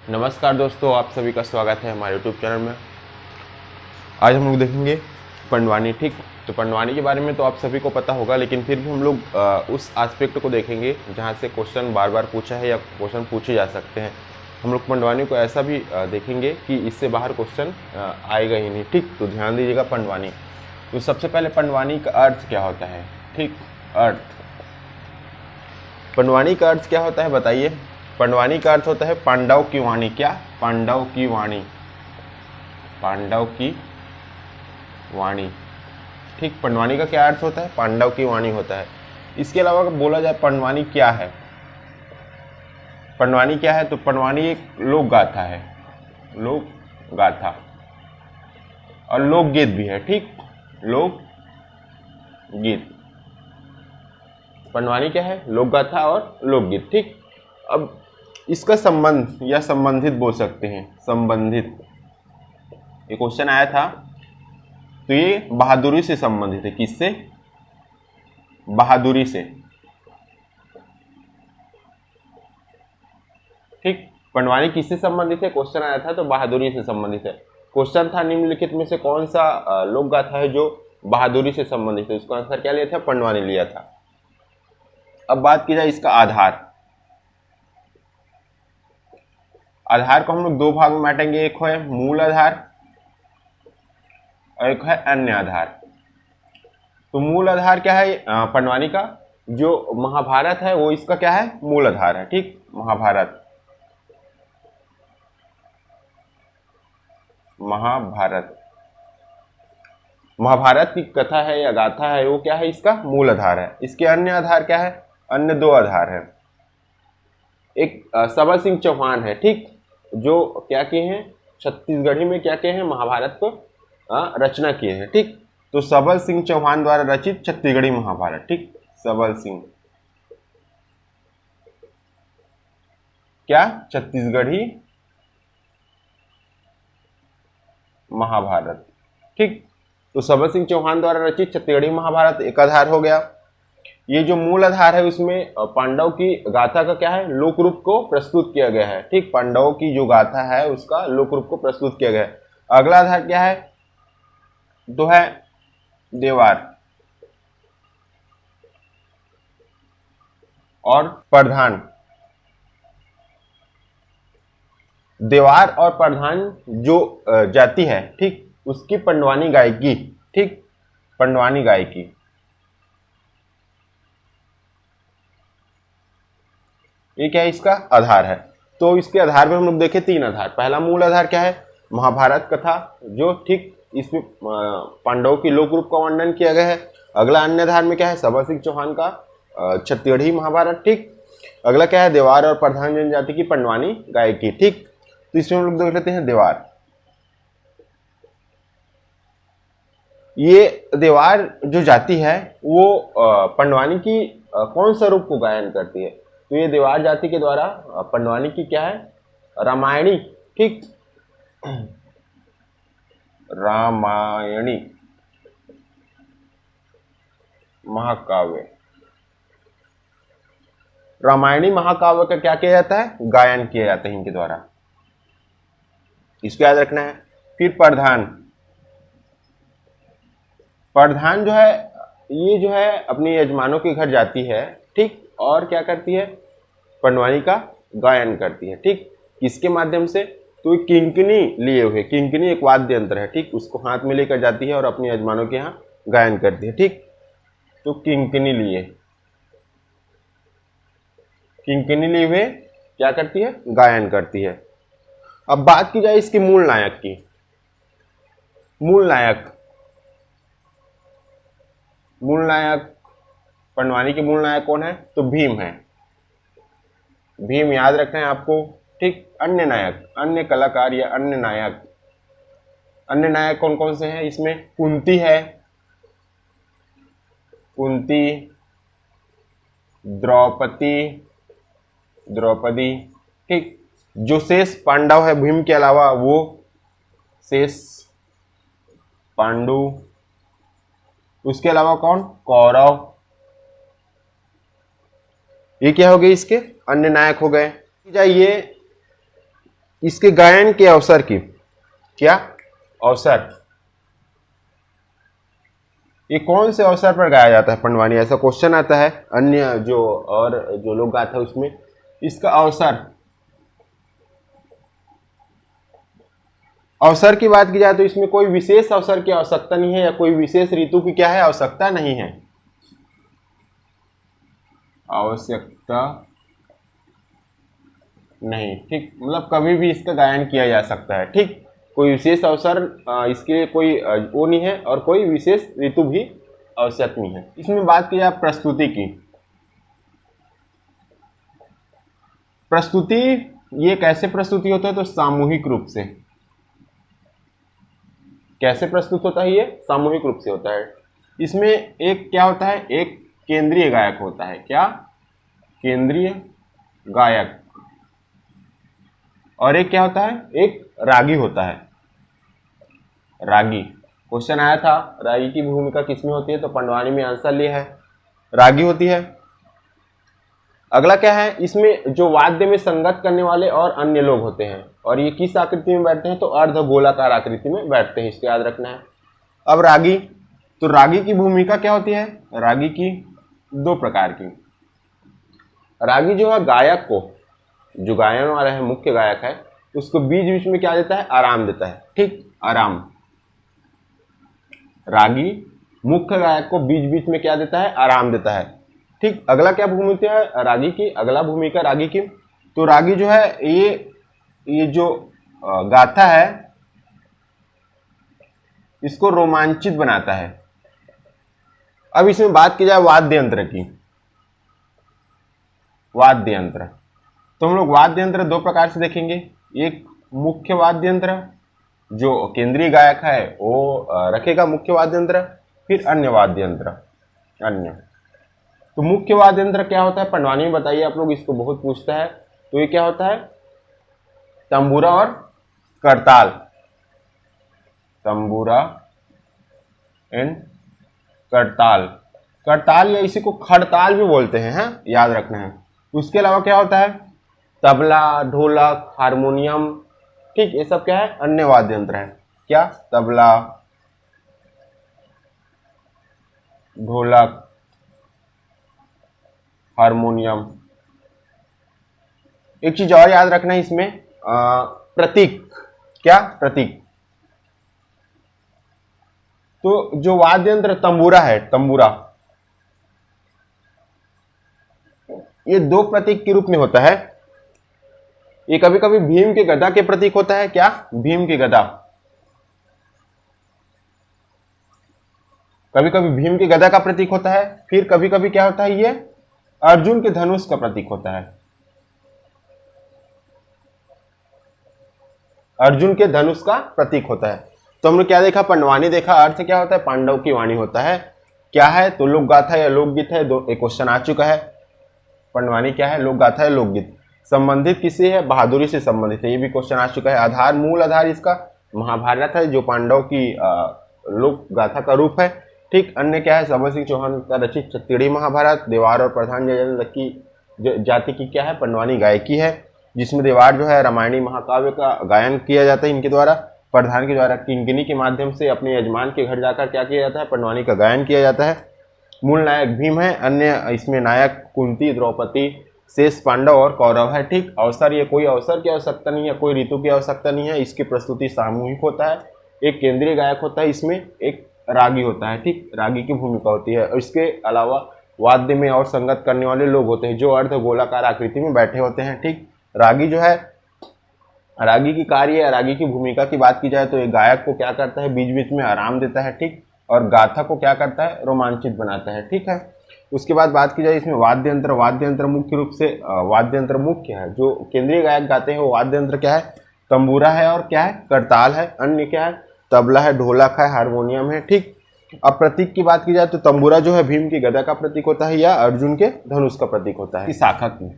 नमस्कार दोस्तों, आप सभी का स्वागत है हमारे यूट्यूब चैनल में। आज हम लोग देखेंगे पंडवानी। ठीक, तो पंडवानी के बारे में तो आप सभी को पता होगा, लेकिन फिर भी हम लोग उस एस्पेक्ट को देखेंगे जहाँ से क्वेश्चन बार बार पूछा है या क्वेश्चन पूछे जा सकते हैं। हम लोग पंडवानी को ऐसा भी देखेंगे कि इससे बाहर क्वेश्चन आएगा ही नहीं। ठीक, तो ध्यान दीजिएगा पंडवानी। तो सबसे पहले पंडवानी का अर्थ क्या होता है? ठीक, अर्थ, पंडवानी का अर्थ क्या होता है बताइए? पंडवानी का अर्थ होता है पांडव की वाणी। क्या? पांडव की वाणी, पांडव की वाणी। ठीक, पंडवानी का क्या अर्थ होता है? पांडव की वाणी होता है। इसके अलावा अगर बोला जाए पंडवानी क्या है, पंडवानी क्या है, तो पंडवानी एक लोक गाथा है, लोक गाथा और लोकगीत भी है। ठीक, लोकगीत। पंडवानी क्या है? लोक गाथा और लोकगीत। ठीक, अब इसका संबंध या संबंधित बोल सकते हैं, संबंधित। ये क्वेश्चन आया था, तो ये बहादुरी से संबंधित है। किससे? बहादुरी से। ठीक, पंडवानी किससे संबंधित है? क्वेश्चन आया था तो बहादुरी से संबंधित है। क्वेश्चन था निम्नलिखित में से कौन सा लोक गाथा है जो बहादुरी से संबंधित है? उसका आंसर क्या लिया था? पंडवानी लिया था। अब बात की जाए इसका आधार। आधार को हम लोग दो भाग में बांटेंगे, एक है मूल आधार और एक है अन्य आधार। तो मूल आधार क्या है? पंडवानी का जो महाभारत है वो इसका क्या है? मूल आधार है। ठीक, महाभारत, महाभारत, महाभारत की कथा है या गाथा है वो क्या है? इसका मूल आधार है। इसके अन्य आधार क्या है? अन्य दो आधार है। एक सबल सिंह चौहान है, ठीक, जो क्या किए हैं? छत्तीसगढ़ी में क्या किए हैं? महाभारत को रचना किए हैं। ठीक, तो सबल सिंह चौहान द्वारा रचित छत्तीसगढ़ी महाभारत। ठीक, सबल सिंह क्या? छत्तीसगढ़ी महाभारत। ठीक, तो सबल सिंह चौहान द्वारा रचित छत्तीसगढ़ी महाभारत एक आधार हो गया। ये जो मूल आधार है उसमें पांडव की गाथा का क्या है? लोक रूप को प्रस्तुत किया गया है। ठीक, पांडवों की जो गाथा है उसका लोक रूप को प्रस्तुत किया गया है। अगला आधार क्या है? तो है देवार और प्रधान। देवार और प्रधान जो जाति है, ठीक, उसकी पंडवानी गायकी। ठीक, पंडवानी गायकी, ये क्या है? इसका आधार है। तो इसके आधार में हम लोग देखें तीन आधार। पहला मूल आधार क्या है? महाभारत कथा, जो ठीक इसमें पांडवों की लोक रूप का वर्णन किया गया है। अगला अन्य आधार में क्या है? सबल सिंह चौहान का छत्तीसगढ़ी महाभारत। ठीक, अगला क्या है? देवार और प्रधान जनजाति की पंडवानी गायकी। ठीक, तो इसमें हम लोग देख लेते हैं देवार। ये देवार जो जाति है वो पंडवानी की कौन सा रूप को गायन करती है? तो ये देवार जाति के द्वारा पंडवानी की क्या है? रामायणी। ठीक, रामायणी महाकाव्य, रामायणी महाकाव्य का क्या किया जाता है? गायन किया जाता है इनके द्वारा। इसको याद रखना है। फिर प्रधान, प्रधान जो है ये जो है अपने यजमानों के घर जाती है। ठीक, और क्या करती है? पंडवानी का गायन करती है। ठीक, किसके माध्यम से? तो किंकिनी लिए हुए, किंकिनी एक वाद्य यंत्र है। ठीक, उसको हाथ में लेकर जाती है और अपने यजमानों के यहाँ गायन करती है। ठीक, तो किंकिनी लिए, किंकिनी लिए हुए क्या करती है? गायन करती है। अब बात की जाए इसके मूल नायक की। मूल नायक, मूल नायक पंडवानी के मूल नायक कौन है? तो भीम है। भीम याद रखना है आपको। ठीक, अन्य नायक, अन्य कलाकार या अन्य नायक, अन्य नायक कौन कौन से हैं इसमें? कुंती है, कुंती, द्रौपदी, द्रौपदी। ठीक, जो शेष पांडव है भीम के अलावा वो शेष पांडु। उसके अलावा कौन? कौरव। ये क्या हो गए? इसके अन्य नायक हो गए। जाइए इसके गायन के अवसर की, क्या अवसर, ये कौन से अवसर पर गाया जाता है पंडवानी, ऐसा क्वेश्चन आता है अन्य जो लोक गाथा है उसमें। इसका अवसर की बात की जाए तो इसमें कोई विशेष अवसर की आवश्यकता नहीं है, या कोई विशेष ऋतु की क्या है, आवश्यकता नहीं है, आवश्यकता नहीं, ठीक, मतलब कभी भी इसका गायन किया जा सकता है, ठीक, कोई विशेष अवसर इसके कोई वो नहीं है, और कोई विशेष ऋतु भी आवश्यक नहीं है। इसमें बात की जाए प्रस्तुति की, प्रस्तुति ये कैसे प्रस्तुति होता है, तो सामूहिक रूप से, कैसे प्रस्तुत होता है, ये सामूहिक रूप से होता है। इसमें एक क्या होता है, एक केंद्रीय गायक होता है, क्या केंद्रीय गायक, और एक क्या होता है, एक रागी होता है, रागी। क्वेश्चन आया था रागी की भूमिका किसमें होती है, तो पंडवानी में आंसर लिया है, रागी होती है। अगला क्या है, इसमें जो वाद्य में संगत करने वाले और अन्य लोग होते हैं, और ये किस आकृति में बैठते हैं, तो अर्ध गोलाकार आकृति में बैठते हैं, इसको याद रखना है। अब रागी, तो रागी की भूमिका क्या होती है, रागी की दो प्रकार की, रागी जो है गायक को, जो गायन वाला है मुख्य गायक है, उसको बीच बीच में क्या देता है, आराम देता है, ठीक, आराम। रागी मुख्य गायक को बीच बीच में क्या देता है, आराम देता है, ठीक। अगला क्या भूमिका है रागी की, अगला भूमिका रागी की, तो रागी जो है ये जो गाथा है इसको रोमांचित बनाता है। अब इसमें बात की जाए वाद्य यंत्र की, वाद्य यंत्र, तो हम लोग वाद्य यंत्र दो प्रकार से देखेंगे, एक मुख्य वाद्य यंत्र, जो केंद्रीय गायक है वो रखेगा मुख्य वाद्य यंत्र, फिर अन्य वाद्य यंत्र, अन्य। तो मुख्य वाद्य यंत्र क्या होता है, पंडवानी में बताइए आप लोग, इसको बहुत पूछता है, तो ये क्या होता है, तंबूरा और करताल, तंबूरा एंड करताल, करताल या इसी को खड़ताल भी बोलते हैं, याद रखना है। उसके अलावा क्या होता है, तबला, ढोलक, हारमोनियम, ठीक, ये सब क्या है, अन्य वाद्य यंत्र है, क्या, तबला, ढोलक, हारमोनियम। एक चीज और याद रखना है इसमें, प्रतीक, क्या, प्रतीक। तो जो वाद्य यंत्र तंबूरा है, तंबूरा, ये दो प्रतीक के रूप में होता है, ये कभी कभी भीम के गदा के प्रतीक होता है, क्या, भीम के गदा, कभी कभी भीम के गदा का प्रतीक होता है, फिर कभी कभी क्या होता है, ये अर्जुन के धनुष का प्रतीक होता है, अर्जुन के धनुष का प्रतीक होता है। तो हमने क्या देखा, पंडवानी देखा, अर्थ क्या होता है, पांडव की वाणी होता है, क्या है, तो लोक गाथा या लोकगीत है, दो एक क्वेश्चन आ चुका है, पंडवानी क्या है, लोक गाथा या लोकगीत। संबंधित किससे है, बहादुरी से संबंधित है, ये भी क्वेश्चन आ चुका है। आधार, मूल आधार इसका महाभारत है, जो पांडव की लोक गाथा का रूप है, ठीक। अन्य क्या है, समर सिंह चौहान का रचित छत्तीसगढ़ी महाभारत, देवार और प्रधान की जाति की क्या है, पंडवानी गायकी है, जिसमें देवार जो है रामायणी महाकाव्य का गायन किया जाता है इनके द्वारा, प्रधान के द्वारा किंकिनी के माध्यम से अपने यजमान के घर जाकर क्या किया जाता है, पंडवानी का गायन किया जाता है। मूल नायक भीम है, अन्य इसमें नायक कुंती, द्रौपदी, शेष पांडव और कौरव है, ठीक। अवसर, ये कोई अवसर की आवश्यकता नहीं है, कोई ऋतु की आवश्यकता नहीं है, इसकी प्रस्तुति सामूहिक होता है, एक केंद्रीय गायक होता है, इसमें एक रागी होता है, ठीक, रागी की भूमिका होती है। और इसके अलावा वाद्य में और संगत करने वाले लोग होते हैं, जो अर्ध गोलाकार आकृति में बैठे होते हैं, ठीक। रागी जो है, रागी की कार्य या रागी की भूमिका की बात की जाए तो एक गायक को क्या करता है, बीच बीच में आराम देता है, ठीक, और गाथा को क्या करता है, रोमांचित बनाता है, ठीक है। उसके बाद बात की जाए इसमें वाद्य यंत्र, वाद्य यंत्र मुख्य रूप से वाद्य यंत्र मुख्य है, जो केंद्रीय गायक गाते हैं वो वाद्य यंत्र क्या है, तंबूरा है और क्या है, करताल है। अन्य क्या है, तबला है, ढोलक है, हारमोनियम है, ठीक। अब प्रतीक की बात की जाए तो तंबूरा जो है भीम की गदा का प्रतीक होता है या अर्जुन के धनुष का प्रतीक होता है। शाखा की,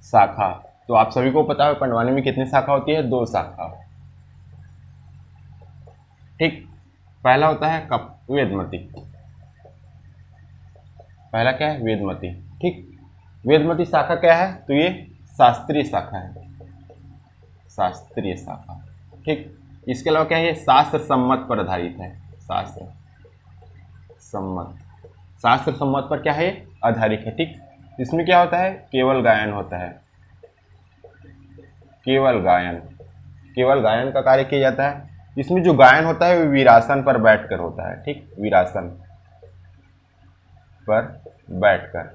शाखा, तो आप सभी को पता है पंडवानी में कितनी शाखा होती है, 2 शाखा, ठीक। पहला होता है कप वेदमती, पहला क्या है, वेदमती, ठीक। वेदमती शाखा क्या है, तो ये शास्त्रीय शाखा है, शास्त्रीय शाखा। ठीक, इसके अलावा क्या है, शास्त्र सम्मत पर आधारित है। शास्त्र सम्मत, शास्त्र सम्मत पर क्या है, आधारित है। ठीक, इसमें क्या होता है, केवल गायन होता है। केवल गायन, केवल गायन का कार्य किया जाता है। इसमें जो गायन होता है वो वीरासन पर बैठकर होता है। ठीक, वीरासन पर बैठकर।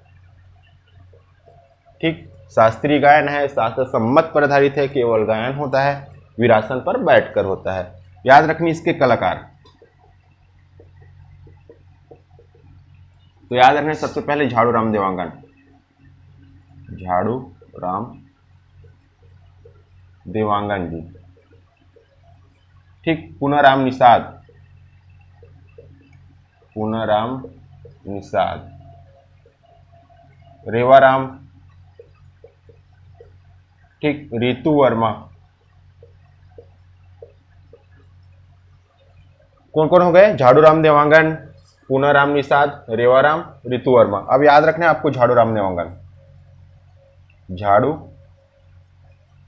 ठीक, शास्त्रीय गायन है, शास्त्र सम्मत पर आधारित है, केवल गायन होता है, वीरासन पर बैठकर होता है। याद रखनी इसके कलाकार। तो याद रखने सबसे पहले झाड़ू राम देवांगन, झाड़ू राम देवांगन जी। ठीक, पूनाराम निषाद, पूनाराम निषाद, रेवाराम। ठीक, रितु वर्मा। कौन कौन हो गए, झाड़ू राम देवांगन, पूनाराम निषाद, रेवाराम, रितु वर्मा। अब याद रखना है आपको झाड़ू राम देवांगन, झाड़ू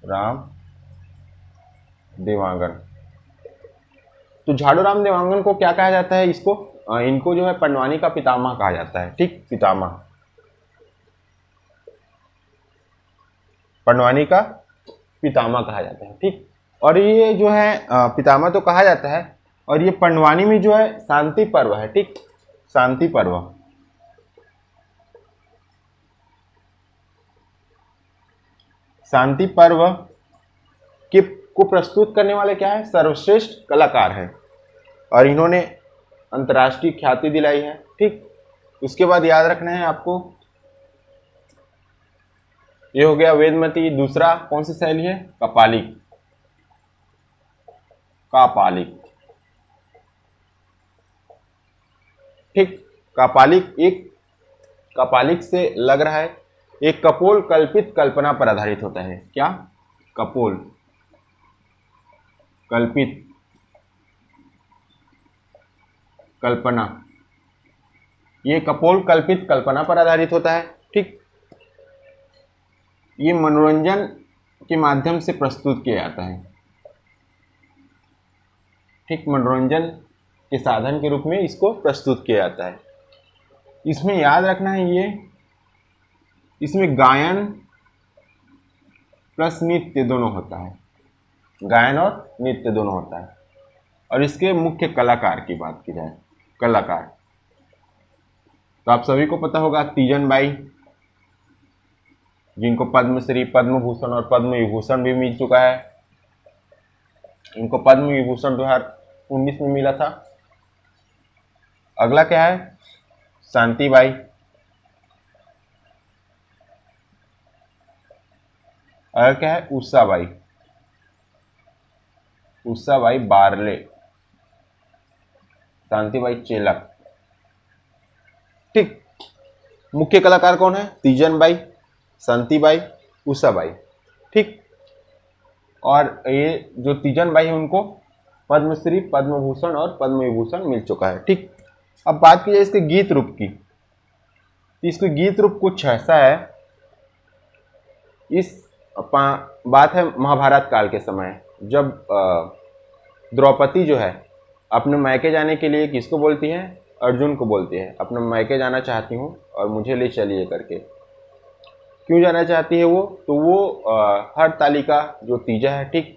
राम देवांगन। तो झाड़ू राम देवांगन को क्या कहा जाता है, इसको इनको जो है पंडवानी का पितामह कहा जाता है। ठीक, पितामह, पंडवानी का पितामह कहा जाता है। ठीक, और ये जो है पितामह तो कहा जाता है, और ये पंडवानी में जो है शांति पर्व है। ठीक, शांति पर्व, शांति पर्व के को प्रस्तुत करने वाले क्या है, सर्वश्रेष्ठ कलाकार हैं, और इन्होंने अंतर्राष्ट्रीय ख्याति दिलाई है। ठीक, उसके बाद याद रखना है आपको, ये हो गया वेदमती। दूसरा कौन सी शैली है, कपालिक, कापालिक। ठीक, कापालिक एक, कापालिक से लग रहा है एक कपोल कल्पित कल्पना पर आधारित होता है। क्या, कपोल कल्पित कल्पना, ये कपोल कल्पित कल्पना पर आधारित होता है। ठीक, ये मनोरंजन के माध्यम से प्रस्तुत किया जाता है। ठीक, मनोरंजन के साधन के रूप में इसको प्रस्तुत किया जाता है। इसमें याद रखना है, ये इसमें गायन प्लस नृत्य दोनों होता है, गायन और नृत्य दोनों होता है। और इसके मुख्य कलाकार की बात की जाए, कलाकार, तो आप सभी को पता होगा तीजन बाई, जिनको पद्मश्री, पद्म भूषण और पद्म विभूषण भी मिल चुका है। इनको पद्म विभूषण 2019 में मिला था। अगला क्या है, शांति बाई, अगला क्या है, उषा बाई, उषा बाई बारले, शांति बाई चेलक। ठीक, मुख्य कलाकार कौन है, तीजन बाई, शांति बाई, उषा बाई। ठीक, और ये जो तीजन बाई है उनको पद्मश्री, पद्म भूषण और पद्म विभूषण मिल चुका है। ठीक, अब बात की जाए इसके गीत रूप की, इसके गीत रूप कुछ ऐसा है, इस बात है महाभारत काल के समय, जब द्रौपदी जो है अपने मायके जाने के लिए किसको बोलती है, अर्जुन को बोलती है, अपने मायके जाना चाहती हूँ और मुझे ले चलिए करके। क्यों जाना चाहती है वो, तो वो हर तालिका जो तीजा है, ठीक,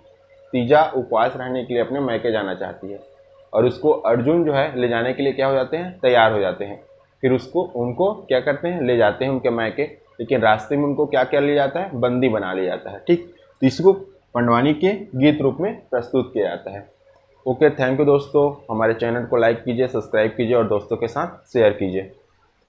तीजा उपवास रहने के लिए अपने मायके जाना चाहती है, और उसको अर्जुन जो है ले जाने के लिए क्या हो जाते हैं, तैयार हो जाते हैं। फिर उनको क्या करते हैं, ले जाते हैं उनके मायके, लेकिन रास्ते में उनको क्या क्या लिया जाता है, बंदी बना लिया जाता है। ठीक, तो इसको पंडवानी के गीत रूप में प्रस्तुत किया जाता है। ओके, थैंक यू दोस्तों। हमारे चैनल को लाइक कीजिए, सब्सक्राइब कीजिए और दोस्तों के साथ शेयर कीजिए।